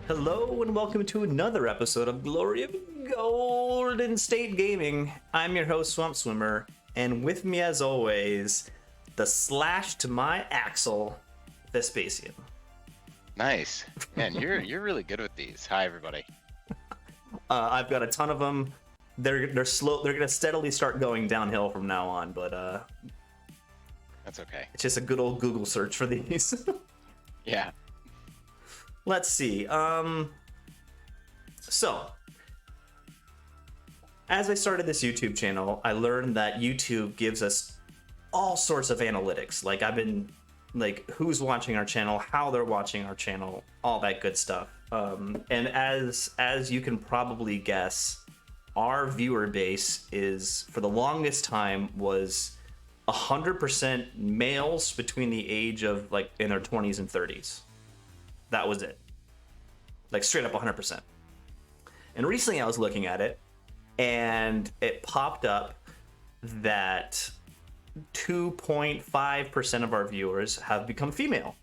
Hello and welcome to another episode of Glory of Golden State Gaming. I'm your host SwampSwimmer, and with me as always, the slash to my axle, Vespasian. Nice. Man, you're really good with these. Hi everybody. I've got a ton of them. They're slow. They're gonna steadily start going downhill from now on, but That's okay. it's just a good old Google search for these. Yeah. Let's see. So, as I started this YouTube channel, I learned that YouTube gives us all sorts of analytics. Like I've been, like who's watching our channel, how they're watching our channel, all that good stuff. And as you can probably guess, our viewer base is, for the longest time, was 100% males between the age of like in their 20s and 30s. That was it. Like straight up 100%. And recently I was looking at it and it popped up that 2.5% of our viewers have become female.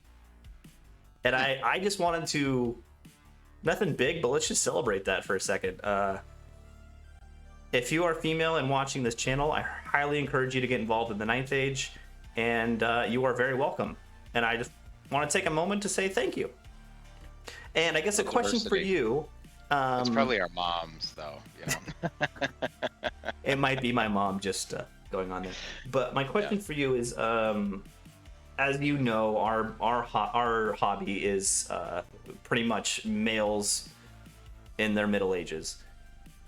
And I just wanted to, nothing big, but let's just celebrate that for a second. If you are female and watching this channel, I highly encourage you to get involved in the Ninth Age, and you are very welcome. And I just want to take a moment to say thank you. And I guess a question for you. It's probably our moms, though. You know? It might be my mom just going on there. But my question for you is, as you know, our hobby is pretty much males in their middle ages.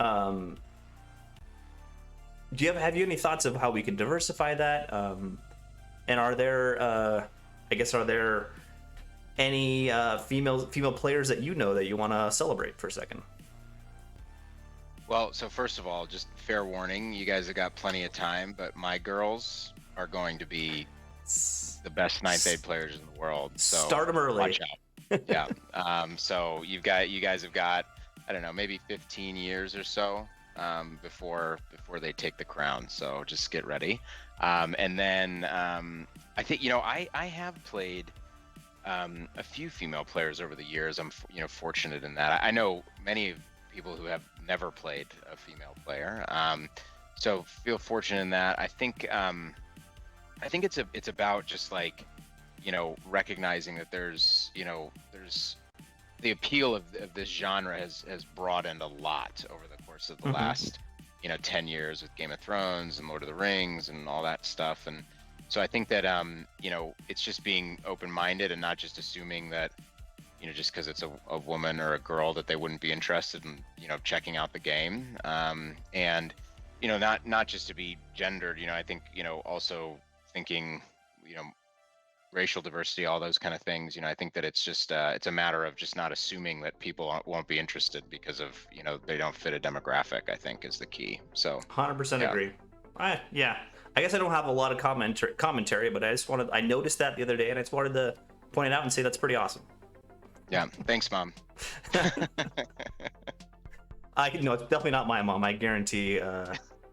Do you have you any thoughts of how we can diversify that? And are there, are there any female players that you know that you want to celebrate for a second? Well, so first of all, just fair warning, you guys have got plenty of time, but my girls are going to be the best ninth aid players in the world. So start them early. Watch out. Yeah. So you guys have got, I don't know, maybe 15 years or so before they take the crown. So just get ready. And then I think, I have played a few female players over the years. I'm fortunate in that. I know many people who have never played a female player, so feel fortunate in that. I think it's about just like recognizing that there's the appeal of this genre has broadened a lot over the course of the last 10 years with Game of Thrones and Lord of the Rings and all that stuff. And so I think that it's just being open-minded and not just assuming that just because it's a woman or a girl that they wouldn't be interested in checking out the game, and not just to be gendered. I think also thinking racial diversity, all those kind of things. I think that it's just it's a matter of just not assuming that people won't be interested because of they don't fit a demographic, I think is the key. So 100% agree. Yeah. I guess I don't have a lot of commentary, but I noticed that the other day, and I just wanted to point it out and say that's pretty awesome. Yeah, thanks, Mom. It's definitely not my mom. I guarantee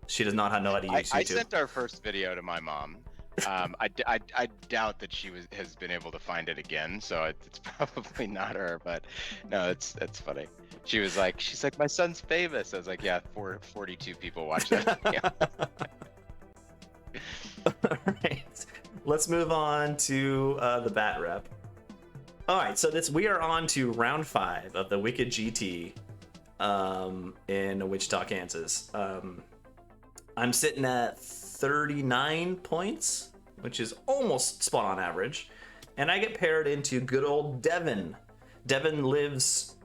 she does not know how to use YouTube. I sent our first video to my mom. I doubt that she has been able to find it again, so it's probably not her. But no, it's funny. She's like, my son's famous. I was like, yeah, 42 people watch that video. All right, let's move on to the bat rep. All right, so we are on to round 5 of the Wicked GT in Wichita, Kansas. I'm sitting at 39 points, which is almost spot on average, and I get paired into good old Devin. Devin lives,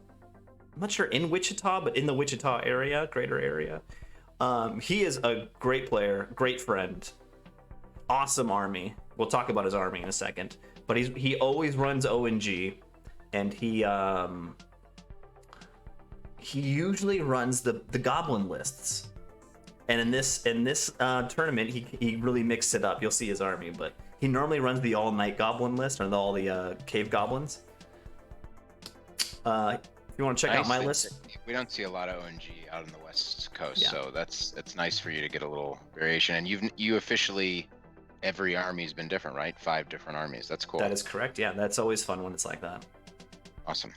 I'm not sure in Wichita, but in the Wichita area, greater area. He is a great player, great friend, awesome army. We'll talk about his army in a second, but he always runs ONG, and he usually runs the goblin lists. And in this tournament, he really mixed it up. You'll see his army, but he normally runs the all-night goblin list or all the cave goblins. If you want to check out my list, we don't see a lot of ONG out on the West Coast, so it's nice for you to get a little variation. And you officially, every army's been different, right? 5 different armies. That's cool. That is correct. Yeah, that's always fun when it's like that. Awesome.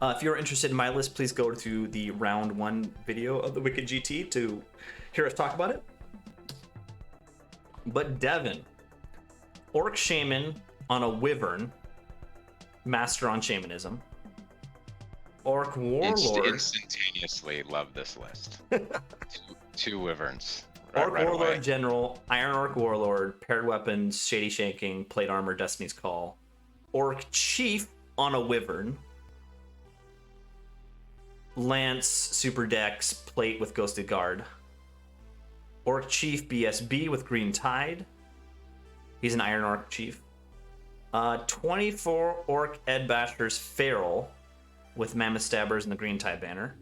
If you're interested in my list, please go to the round 1 video of the Wicked GT to hear us talk about it. But Devin, Orc Shaman on a Wyvern, Master on Shamanism. Orc Warlord. Instantaneously love this list. two Wyverns. Orc right Warlord away. General, Iron Orc Warlord, Paired Weapons, Shady Shanking, Plate Armor, Destiny's Call. Orc Chief on a Wyvern. Lance, Super Dex, Plate with Ghosted Guard. Orc Chief BSB with Green Tide. He's an Iron Orc Chief. 24 Orc Ed Bashers Feral with Mammoth Stabbers and the Green Tide banner.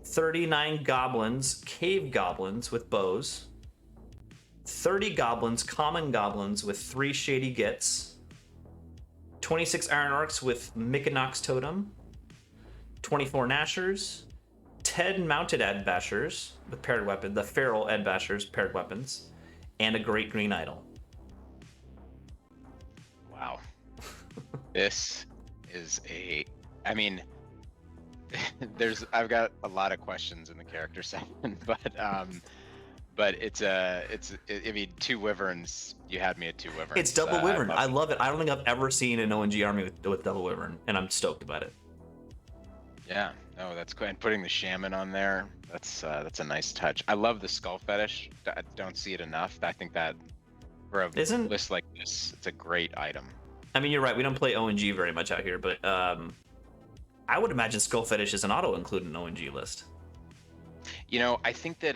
39 Goblins, Cave Goblins with bows. 30 Goblins, Common Goblins with 3 Shady Gits. 26 Iron Orcs with Micanox Totem. 24 Nashers. 10 Mounted Ed Bashers with paired weapons, the Feral Ed Bashers, paired weapons, and a Great Green Idol. Wow. This is I mean, I've got a lot of questions in the character section, but I mean, 2 Wyverns, you had me at 2 Wyverns. It's double Wyvern. I love it. I don't think I've ever seen an ONG army with double Wyvern, and I'm stoked about it. Yeah, no, that's cool. And putting the Shaman on there, that's a nice touch. I love the Skull Fetish. I don't see it enough. I think that for a list like this, it's a great item. I mean, you're right. We don't play ONG very much out here, but I would imagine Skull Fetish is an auto-include in an ONG list. You know, I think that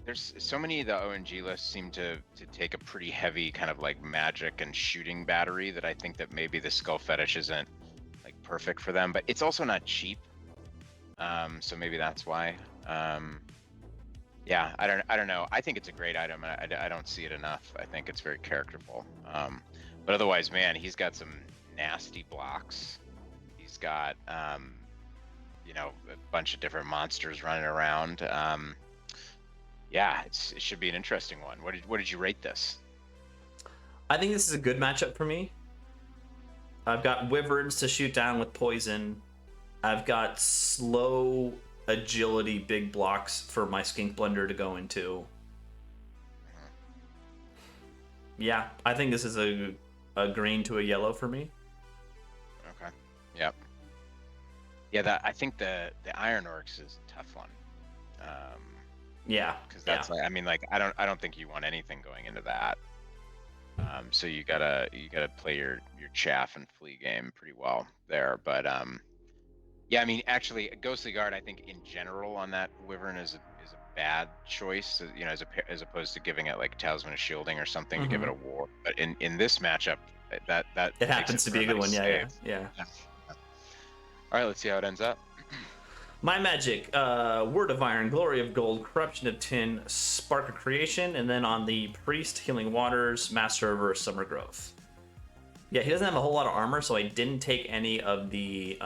there's so many of the ONG lists seem to take a pretty heavy kind of like magic and shooting battery that I think that maybe the Skull Fetish isn't like perfect for them, but it's also not cheap. So maybe that's why. Yeah, I don't know. I think it's a great item, and I don't see it enough. I think it's very characterful. But otherwise, man, he's got some nasty blocks. He's got, you know, a bunch of different monsters running around. Yeah, it should be an interesting one. What did you rate this? I think this is a good matchup for me. I've got Wyverns to shoot down with poison. I've got slow agility big blocks for my Skink Blender to go into. Yeah, I think this is a green to a yellow for me. Okay. Yep. Yeah, I think the Iron Orcs is a tough one. Yeah. Because that's like, I mean, like I don't think you want anything going into that. So you gotta play your chaff and flea game pretty well there. But yeah, I mean, actually, Ghostly Guard, I think in general on that Wyvern is a bad choice. You know, as opposed to giving it like Talisman of Shielding or something to give it a war. But in this matchup, that it happens to be a good one. Yeah. All right, let's see how it ends up. My magic, Word of Iron, Glory of Gold, Corruption of Tin, Spark of Creation, and then on the Priest, Healing Waters, Master of Earth, Summer Growth. Yeah, he doesn't have a whole lot of armor, so I didn't take any of the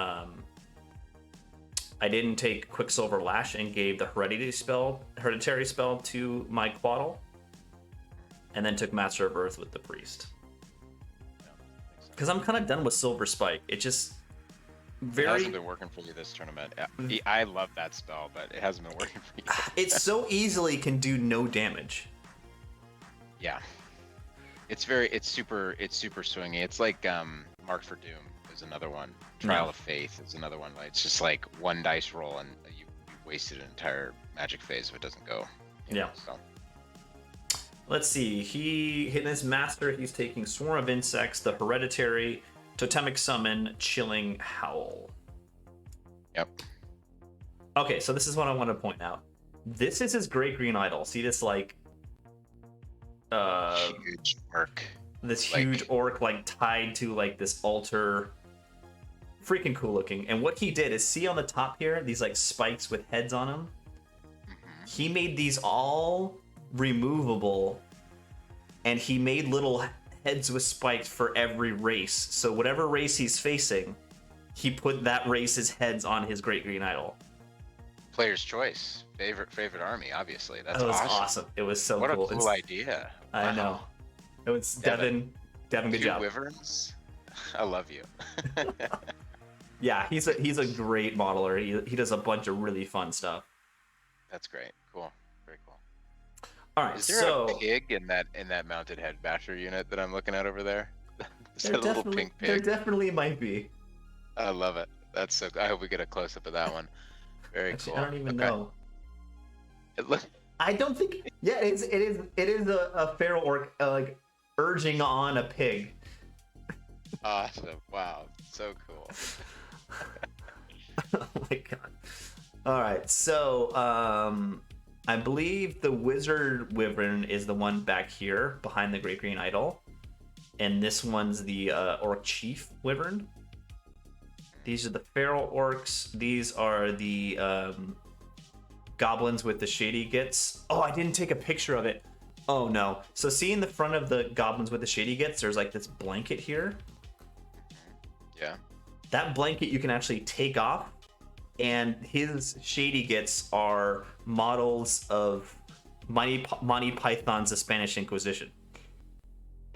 I didn't take Quicksilver Lash and gave the Hereditary spell to my Quaddle, and then took Master of Earth with the Priest. Because I'm kind of done with Silver Spike. It just It hasn't been working for you this tournament. I love that spell, but it hasn't been working for you. It so easily can do no damage. Yeah, it's super swingy. It's like Mark for Doom is another one. Trial of Faith is another one. It's just like one dice roll and you wasted an entire magic phase if it doesn't go. Yeah. So. Let's see. He hit his master. He's taking Swarm of Insects, the Hereditary, Totemic Summon, Chilling Howl. Yep. Okay, so this is what I want to point out. This is his Great Green Idol. See this like huge orc. This huge orc like tied to like this altar. Freaking cool looking. And what he did is, see on the top here, these like spikes with heads on them. Mm-hmm. He made these all removable, and he made little heads with spikes for every race. So whatever race he's facing, he put that race's heads on his Great Green Idol. Player's choice. Favorite army, obviously. That's awesome. It was so cool. What a cool idea. I know. It was Devin, good Two job. Wyverns? I love you. Yeah, he's a great modeler. He does a bunch of really fun stuff. That's great. Cool. Very cool. All right, Is there a so pig in that mounted head basher unit that I'm looking at over there? Is there that a little definitely pink there pig? definitely might be. I love it. That's so. I hope we get a close up of that one. Very Actually, cool. I don't even Okay. know. It look. I don't think. Yeah, it is a feral orc like urging on a pig. Awesome. Wow. So cool. Oh my god. All right, so I believe the wizard wyvern is the one back here behind the great green idol, and this one's the orc chief wyvern. These are the feral orcs. These are the goblins with the shady gits. Oh, I didn't take a picture of it. Oh no. So see in the front of the goblins with the shady gits, there's like this blanket here. Yeah. That blanket you can actually take off, and his shady gits are models of Monty Python's The Spanish Inquisition.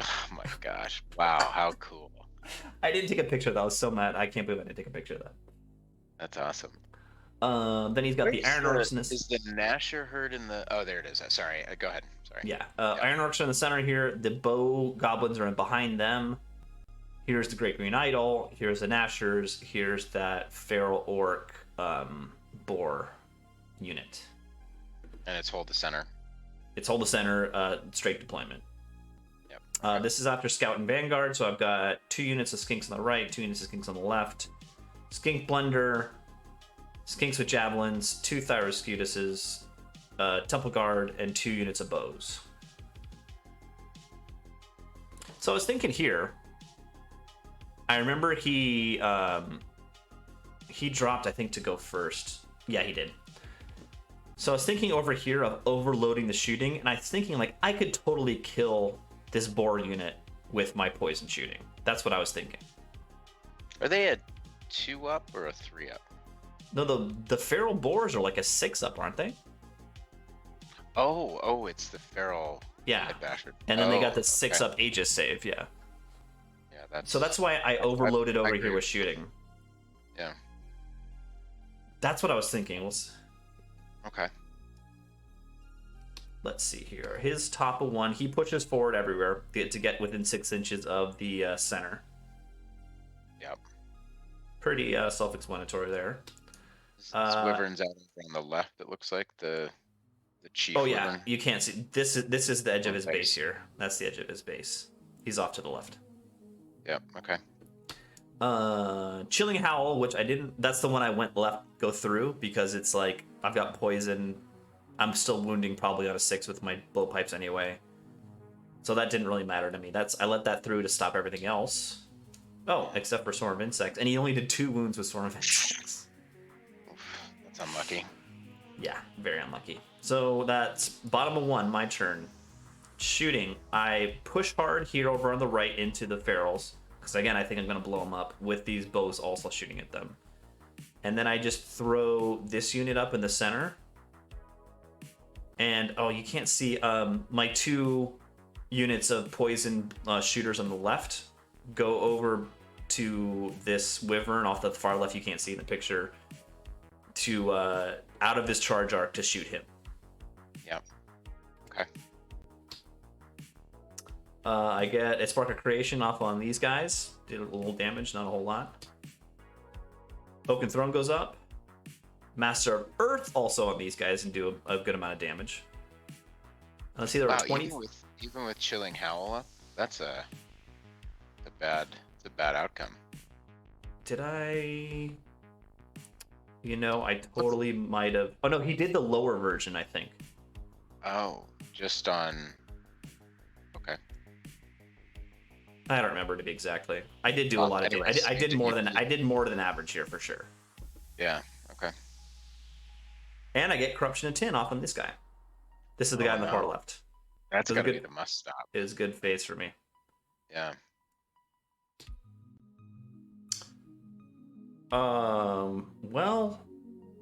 Oh my gosh. Wow. How cool. I didn't take a picture of that. I was so mad. I can't believe I didn't take a picture of that. That's awesome. Then he's got the Iron Orcs in this. Is the Gnasher herd in the? Oh, there it is. Sorry. Go ahead. Sorry. Yeah, Iron Orcs are in the center here. The bow goblins are in behind them. Here's the Great Green Idol. Here's the Gnashers. Here's that feral orc boar unit. And it's hold the center. It's hold the center, straight deployment. Yep. This is after Scout and Vanguard, so I've got 2 units of Skinks on the right, 2 units of Skinks on the left. Skink Blender, Skinks with Javelins, 2 Thyroscutuses, Temple Guard, and 2 units of bows. So I was thinking here, I remember he dropped, I think, to go first. Yeah, he did. So I was thinking over here of overloading the shooting, and I was thinking, like, I could totally kill this boar unit with my poison shooting. That's what I was thinking. Are they a 2 up or a 3 up? No, the feral boars are like a 6 up, aren't they? Oh, it's the feral. Yeah. Head basher. And then they got the okay. 6 up Aegis save, yeah. Yeah, So that's why I overloaded over agree. here with shooting. Yeah. That's what I was thinking. Okay. Let's see here. His top of 1, he pushes forward everywhere to get within 6 inches of the center. Yep. Pretty self-explanatory there. This wyvern's out over on the left. It looks like the chief. Oh yeah, wyvern. you can't see. This is the edge of his Base. base here. That's the edge of his base. He's off to the left. Yep. Okay. Chilling Howl, which I didn't. That's the one I went left go through because it's like I've got poison. I'm still wounding probably on a 6 with my blowpipes anyway. So that didn't really matter to me. I let that through to stop everything else. Oh, except for Swarm of Insects. And he only did 2 wounds with Swarm of Insects. Oof, that's unlucky. Yeah, very unlucky. So that's bottom of 1, my turn. Shooting. I push hard here over on the right into the ferals. Because again, I think I'm going to blow them up with these bows also shooting at them. And then I just throw this unit up in the center. And, oh, you can't see my 2 units of poison shooters on the left go over to this wyvern off the far left, you can't see in the picture, to out of this charge arc to shoot him. Yep. Okay. I get a Spark of Creation off on these guys. Did a little damage, not a whole lot. Oaken Throne goes up. Master of Earth also on these guys and do a good amount of damage. Let's see, there are 20. Even with Chilling Howl up, that's a bad outcome. Did I? You know, I totally might have. Oh no, he did the lower version, I think. Oh, just on. Okay. I don't remember to be exactly. I did do a Well, lot of anyways, damage. I did more than you- average here for sure. Yeah. Okay. And I get Corruption of Tin off on this guy. This is the guy on the far left. That's So gotta good- be the must stop. It was good phase for me. Yeah. Well,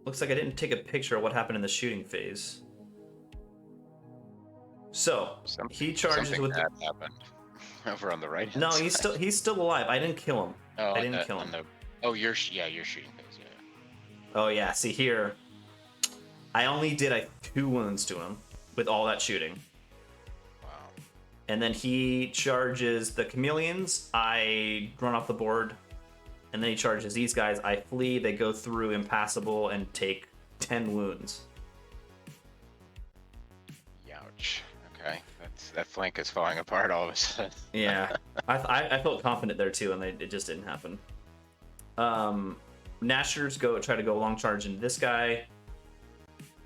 looks like I didn't take a picture of what happened in the shooting phase. So he charges Something with. bad happened over on the right. No, he's still alive. I didn't kill him. Oh, I didn't kill him. Oh, you're shooting phase. Yeah. Oh yeah, see here, I only did 2 wounds to him with all that shooting. Wow. And then he charges the chameleons. I run off the board. And then he charges these guys. I flee. They go through impassable and take 10 wounds. Youch. Okay. That flank is falling apart all of a sudden. Yeah. I felt confident there too, and it just didn't happen. Nashers try to go long charge into this guy.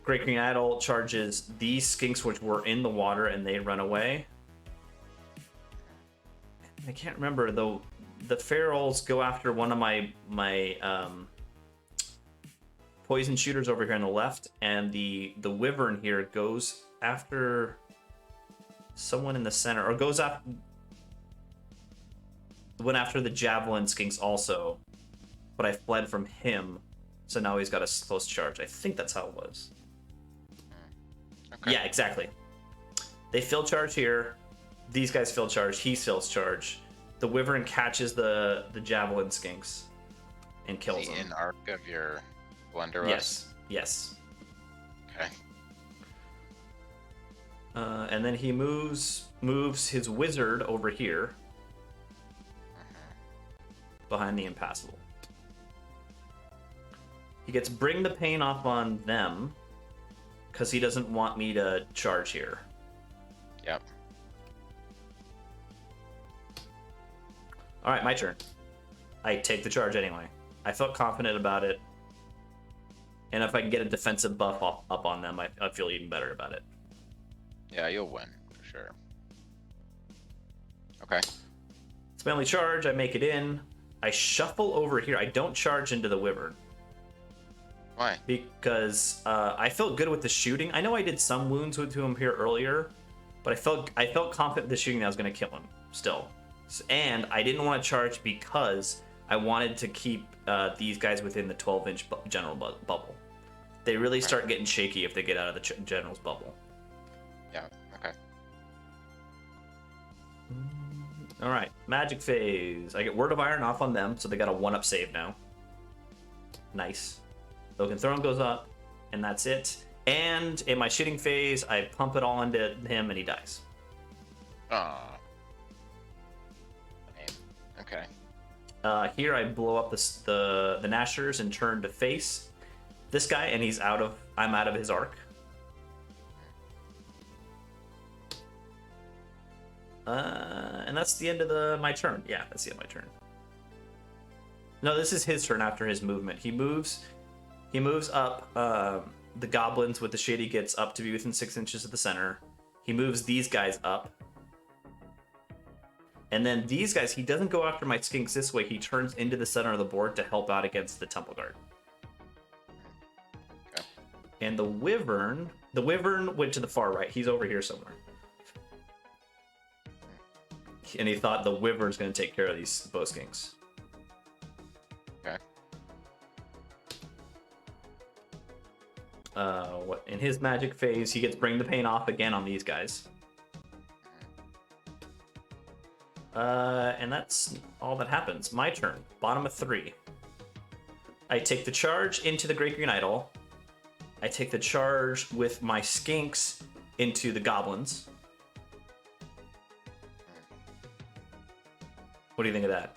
Great Green Idol charges these skinks, which were in the water, and they run away. I can't remember though. The ferals go after one of my poison shooters over here on the left, and the wyvern here goes after someone in the center, or went after the javelin skinks also, but I fled from him, so now he's got a close charge. I think that's how it was. Okay. Yeah, exactly. They field charge here. These guys field charge. He fields charge. The wyvern catches the javelin skinks and kills them. In arc of your Blunderbuss? Yes. Okay. And then he moves his wizard over here behind the impassable. He gets bring the pain off on them because he doesn't want me to charge here. Yep. All right, my turn. I take the charge anyway. I felt confident about it. And if I can get a defensive buff up on them, I feel even better about it. Yeah, you'll win, for sure. Okay. It's my only charge. I make it in. I shuffle over here. I don't charge into the wyvern. Why? Because I felt good with the shooting. I know I did some wounds to him here earlier, but I felt confident the shooting that I was going to kill him still. And I didn't want to charge because I wanted to keep these guys within the 12-inch general bubble. They really start getting shaky if they get out of the general's bubble. Yeah, okay. All right, magic phase. I get Word of Iron off on them, so they got a 1-up save now. Nice. Oaken Throne goes up, and that's it. And in my shooting phase, I pump it all into him, and he dies. Aw. Okay. Here I blow up the Nashers and turn to face this guy, and I'm out of his arc. And that's the end of my turn. Yeah, that's the end of my turn. No, this is his turn after his movement. He moves up. The goblins with the shady gets up to be within 6 inches of the center. He moves these guys up. And then these guys, he doesn't go after my skinks this way. He turns into the center of the board to help out against the Temple Guard. Okay. And the wyvern went to the far right. He's over here somewhere. And he thought the wyvern's going to take care of these bow skinks. Okay. In his magic phase, he gets bring the pain off again on these guys. And that's all that happens. My turn. Bottom of 3. I take the charge into the Great Green Idol. I take the charge with my skinks into the goblins. What do you think of that?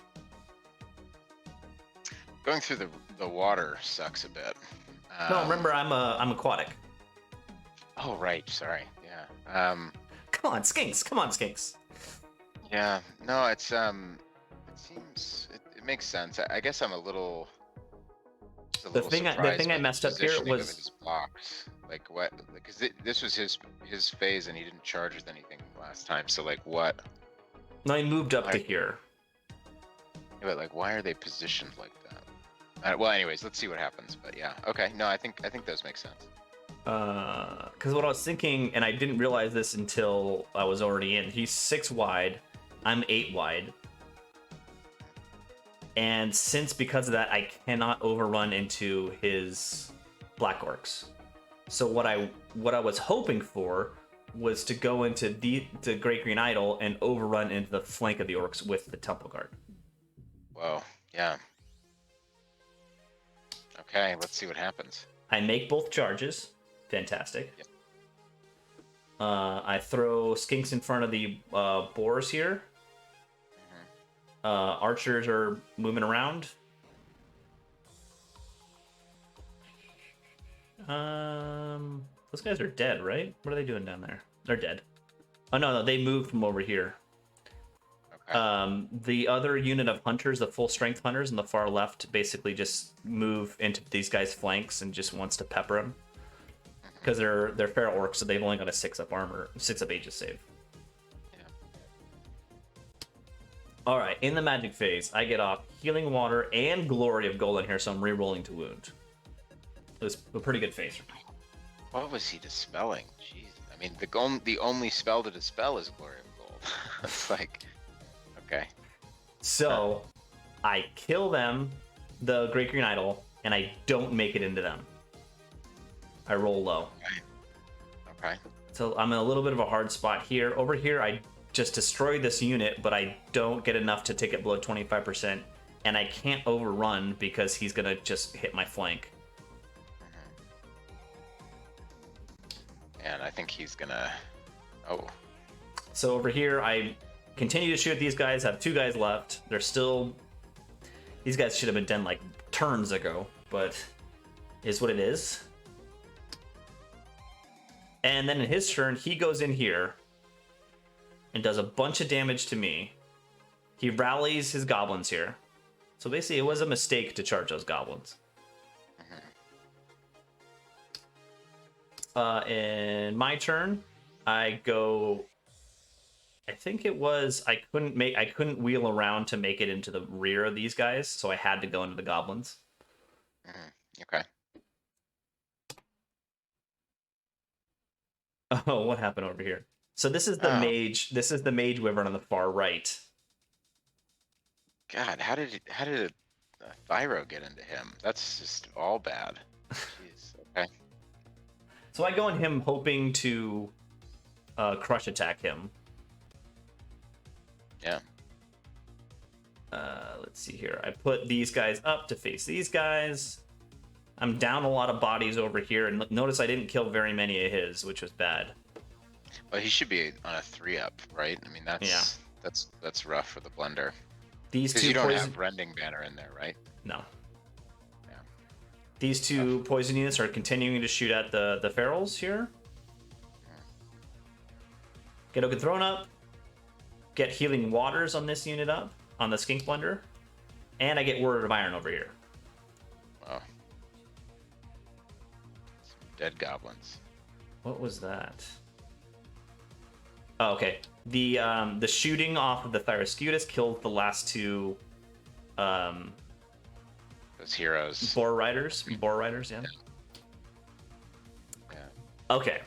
Going through the water sucks a bit. No, remember I'm aquatic. Oh, right. Sorry. Yeah. Come on, skinks. Come on, skinks. Yeah. No, it seems it makes sense. I guess I'm a little. The thing I messed up here was his blocks. Like what? Because this was his phase, and he didn't charge with anything last time. So like what? No, he moved up to here. Yeah, but like, why are they positioned like that? Well, anyways, let's see what happens. But yeah, okay. No, I think those make sense. Because what I was thinking, and I didn't realize this until I was already in. He's 6 wide. I'm 8 wide. And because of that, I cannot overrun into his Black Orcs. So what I was hoping for was to go into the Great Green Idol and overrun into the flank of the Orcs with the Temple Guard. Whoa, yeah. Okay, let's see what happens. I make both charges. Fantastic. Yep. I throw skinks in front of the boars here. Archers are moving around. Those guys are dead, right? What are they doing down there? They're dead. Oh no, they moved from over here. Okay. The other unit of hunters, the full strength hunters on the far left, basically just move into these guys' flanks and just wants to pepper them because they're feral orcs, so they've only got a 6-up armor, 6-up Aegis save. Yeah. All right, in the magic phase, I get off healing water and glory of gold in here, so I'm re-rolling to wound. It was a pretty good phase. What was he dispelling? Jeez. I mean, the only spell to dispel is Glory of Gold. It's like, okay. So, I kill them, the Great Green Idol, and I don't make it into them. I roll low. Okay. So I'm in a little bit of a hard spot here. Over here, I just destroy this unit, but I don't get enough to take it below 25%, and I can't overrun because he's gonna just hit my flank. And I think he's gonna. Oh. So over here, I continue to shoot these guys. Have 2 guys left. They're still. These guys should have been done like turns ago, but is what it is. And then in his turn, he goes in here and does a bunch of damage to me. He rallies his goblins here. So basically, it was a mistake to charge those goblins. In my turn, I go. I think it was I couldn't wheel around to make it into the rear of these guys, so I had to go into the goblins. Okay. Oh, what happened over here? So this is the mage. This is the mage wyvern on the far right. God, how did Thyro get into him? That's just all bad. Jeez. Okay. So I go in him hoping to crush attack him. Yeah. Let's see here. I put these guys up to face these guys. I'm down a lot of bodies over here, and notice I didn't kill very many of his, which was bad. Well, he should be on a 3-up, right? I mean, that's rough for the blender. These Because two you don't have Rending Banner in there, right? No. Yeah. These 2 poison units are continuing to shoot at the ferals here. Get Oaken thrown up. Get healing waters on this unit up, on the skink blender. And I get Word of Iron over here. Wow. Some dead goblins. What was that? Oh, okay. The shooting off of the Thyroscutus killed the last 2 Those heroes. Boar Riders, yeah. Yeah. Okay.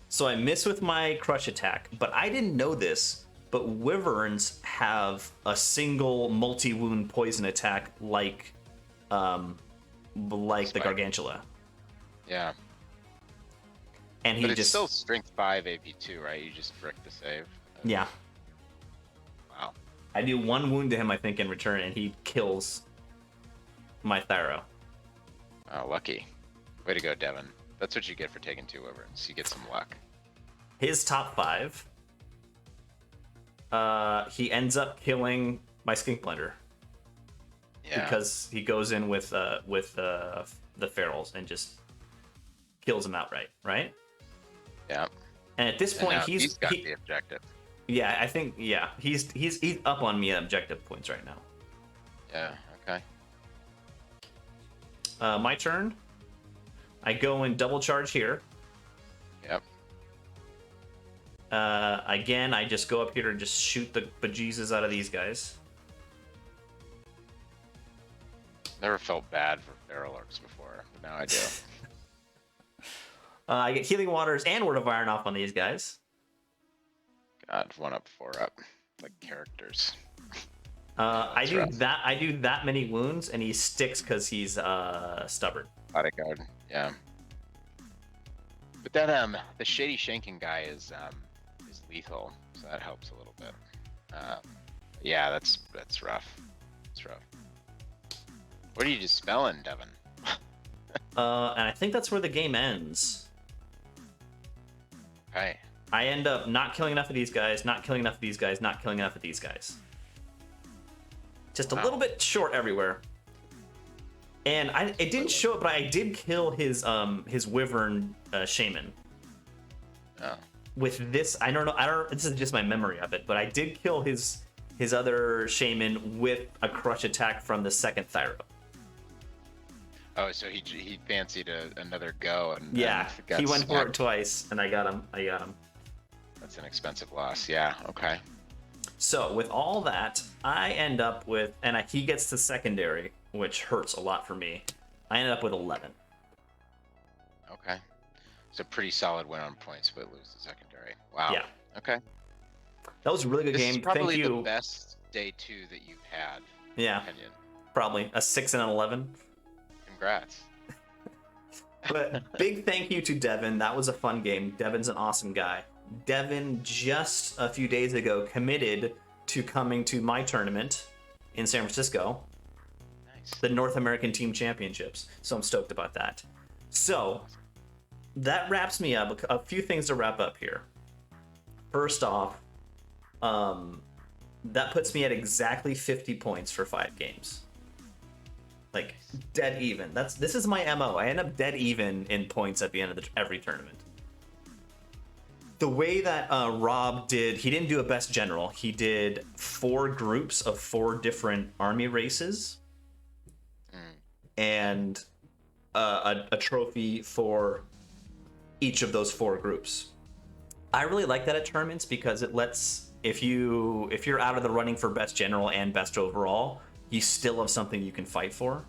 So I miss with my crush attack, but I didn't know this, but wyverns have a single multi-wound poison attack like the Gargantula. Yeah. And he But it's just still strength 5 AP2, right? You just brick the save. Yeah. Wow. I do 1 wound to him, I think, in return, and he kills my Thyro. Oh, lucky. Way to go, Devin. That's what you get for taking 2 wyverns. You get some luck. His top 5. He ends up killing my skink blender. Yeah. Because he goes in with the ferals and just kills him outright, right? Yeah. And at this point, he's got the objective. Yeah, I think he's up on me at objective points right now. Yeah. Okay. My turn. I go and double charge here. Yep. Again, I just go up here and just shoot the bejesus out of these guys. Never felt bad for feral orcs before, but now I do. I get healing waters and Word of Iron off on these guys. God, 1-up, 4-up, like characters. I do that many wounds, and he sticks because he's stubborn. Bodyguard, yeah. But that the shady shanking guy is lethal, so that helps a little bit. Yeah, that's rough. It's rough. What are you dispelling, Devin? And I think that's where the game ends. Okay. I end up not killing enough of these guys, not killing enough of these guys, not killing enough of these guys. Just a little bit short everywhere. And it didn't show it, but I did kill his wyvern shaman. Oh. With this, I don't know. This is just my memory of it, but I did kill his other shaman with a crush attack from the second Thyro. Oh, so he fancied another go and Yeah, got he went for it snapped. twice, and I got him. That's an expensive loss. Yeah. Okay. So with all that, I end up with, and he gets to secondary, which hurts a lot for me. I ended up with 11. Okay. So pretty solid win on points, but lose the secondary. Wow. Yeah. Okay. That was a really good This game. is probably Thank you. the best day 2 that you've had. In Yeah, my opinion. probably a 6 and an 11. Congrats. But big thank you to Devin. That was a fun game. Devin's an awesome guy. Devin just a few days ago committed to coming to my tournament in San Francisco, Nice. the North American Team Championships. So I'm stoked about that. So that wraps me up. A few things to wrap up here. First off, that puts me at exactly 50 points for 5 games. Like dead even. This is my MO. I end up dead even in points at the end of every tournament. The way that Rob did, he didn't do a best general. He did 4 groups of 4 different army races, and a trophy for each of those 4 groups. I really like that at tournaments because it lets, if you're out of the running for best general and best overall, you still have something you can fight for.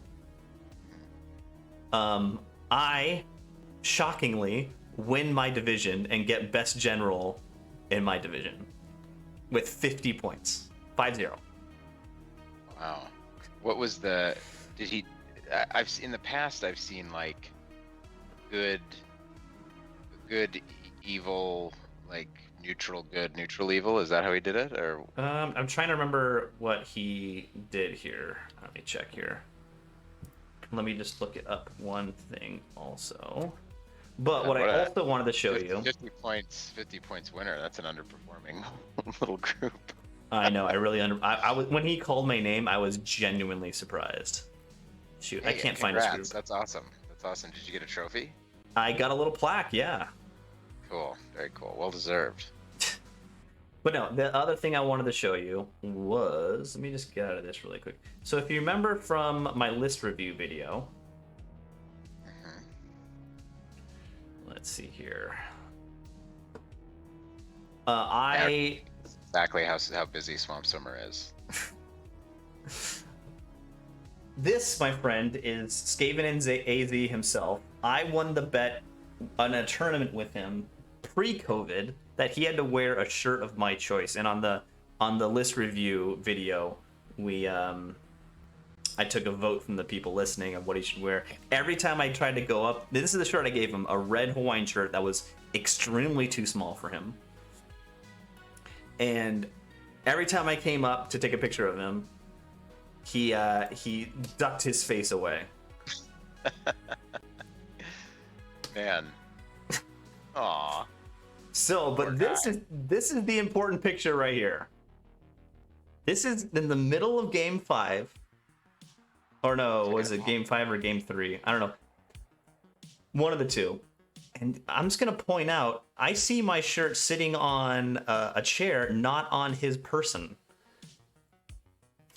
I shockingly win my division and get best general in my division with 50 points. 5-0. Wow. What was in the past I've seen like good, evil, like neutral good, neutral evil. Is that how he did it? Or I'm trying to remember what he did here. Let me check here. Let me just look it up one thing also. But what I also wanted to show you. 50 points winner. That's an underperforming little group. I know. I really I was, when he called my name, I was genuinely surprised. Shoot, I can't find his group. That's awesome. That's awesome. Did you get a trophy? I got a little plaque. Yeah. Cool. Very cool. Well deserved. But no, the other thing I wanted to show you was, let me just get out of this really quick. So if you remember from my list review video, let's see here. That's exactly how busy SwampSwimmer is. This, my friend, is Skaven and AZ himself. I won the bet on a tournament with him pre-COVID that he had to wear a shirt of my choice. And on the list review video, I took a vote from the people listening of what he should wear. Every time I tried to go up, this is the shirt I gave him, a red Hawaiian shirt that was extremely too small for him. And every time I came up to take a picture of him, he ducked his face away. Man. Aw. So, but this is the important picture right here. This is in the middle of game 5. Or no, was it game 5 or game 3? I don't know. One of the two. And I'm just gonna point out, I see my shirt sitting on a chair, not on his person.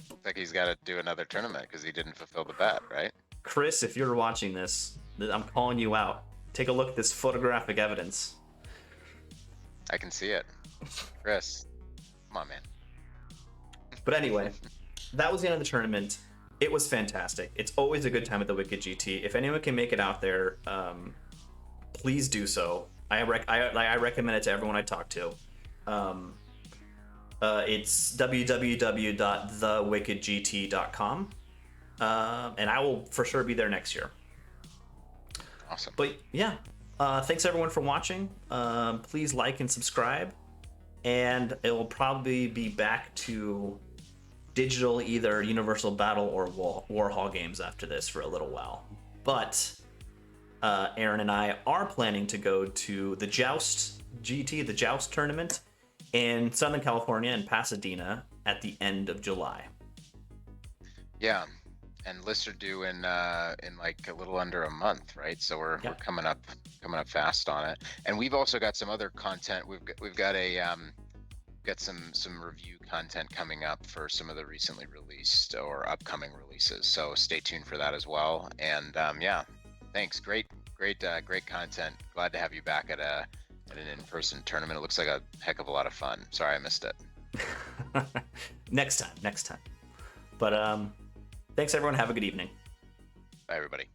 Looks like he's got to do another tournament because he didn't fulfill the bet, right? Chris, if you're watching this, I'm calling you out. Take a look at this photographic evidence. I can see it. Chris, come on, man. But anyway, that was the end of the tournament. It was fantastic. It's always a good time at the Wicked GT. If anyone can make it out there, please do so. I recommend it to everyone I talk to. It's www.thewickedgt.com, and I will for sure be there next year. Awesome. But yeah, thanks everyone for watching. Please like and subscribe, and it will probably be back to digital, either Universal Battle or Warhol games after this for a little while. But Aaron and I are planning to go to the Joust GT, the Joust tournament in Southern California in Pasadena at the end of July. Yeah, and lists are due in like a little under a month, right? So we're coming up fast on it. And we've also got some other content. We've got some review content coming up for some of the recently released or upcoming releases. So stay tuned for that as well. And yeah, thanks. Great content. Glad to have you back at an in-person tournament. It looks like a heck of a lot of fun. Sorry I missed it. Next time. But thanks everyone. Have a good evening. Bye everybody.